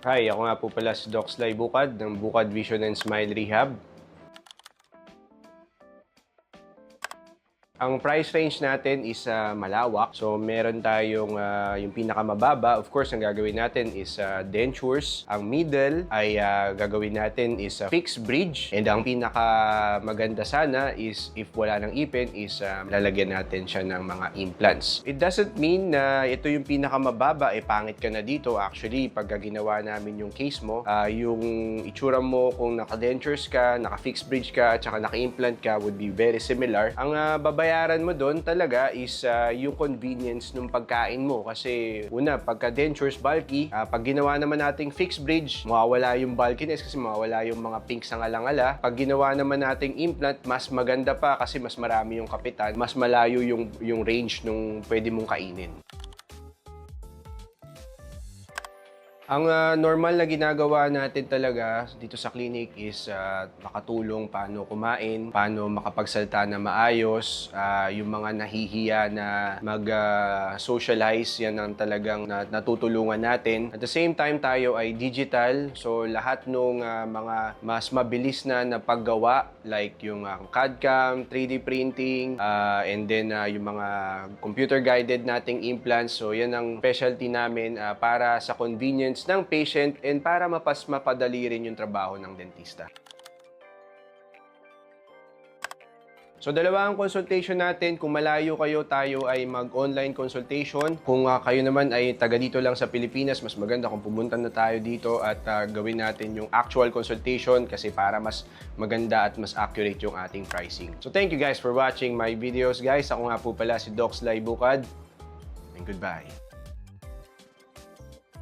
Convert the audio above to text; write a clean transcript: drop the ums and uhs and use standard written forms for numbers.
Hi, ako nga po pala si Doc Sly Bukad ng Bukad Vision and Smile Rehab. Ang price range natin is malawak. So, meron tayong yung pinakamababa. Of course, ang gagawin natin is dentures. Ang middle ay gagawin natin is fixed bridge. And ang pinakamaganda sana is if wala ng ipin is lalagyan natin siya ng mga implants. It doesn't mean na ito yung pinakamababa, pangit ka na dito. Actually, pag ginawa namin yung case mo, yung itsura mo kung naka-dentures ka, naka-fixed bridge ka, at saka naka-implant ka would be very similar. Ang babayaran mo doon talaga is yung convenience ng pagkain mo. Kasi una, pagka dentures bulky, pag ginawa naman nating fixed bridge, mawawala yung bulkiness kasi mawawala yung mga pink sa ngalangala. Pag ginawa naman nating implant, mas maganda pa kasi mas marami yung kapital, mas malayo yung range nung pwede mong kainin. Ang normal na ginagawa natin talaga dito sa clinic is makatulong paano kumain, paano makapagsalita na maayos, yung mga nahihiya na mag-socialize, yan ang talagang natutulungan natin. At the same time, tayo ay digital, so lahat ng mga mas mabilis na paggawa, like yung CAD-CAM, 3D printing, and then yung mga computer-guided nating implants, so yan ang specialty namin para sa convenience ng patient and para mapadali rin yung trabaho ng dentista. So, dalawa ang consultation natin. Kung malayo kayo, tayo ay mag-online consultation. Kung kayo naman ay taga dito lang sa Pilipinas, mas maganda kung pumunta na tayo dito at gawin natin yung actual consultation kasi para mas maganda at mas accurate yung ating pricing. So, thank you guys for watching my videos, guys. Ako nga po pala si Doc Sly Bukad. And goodbye.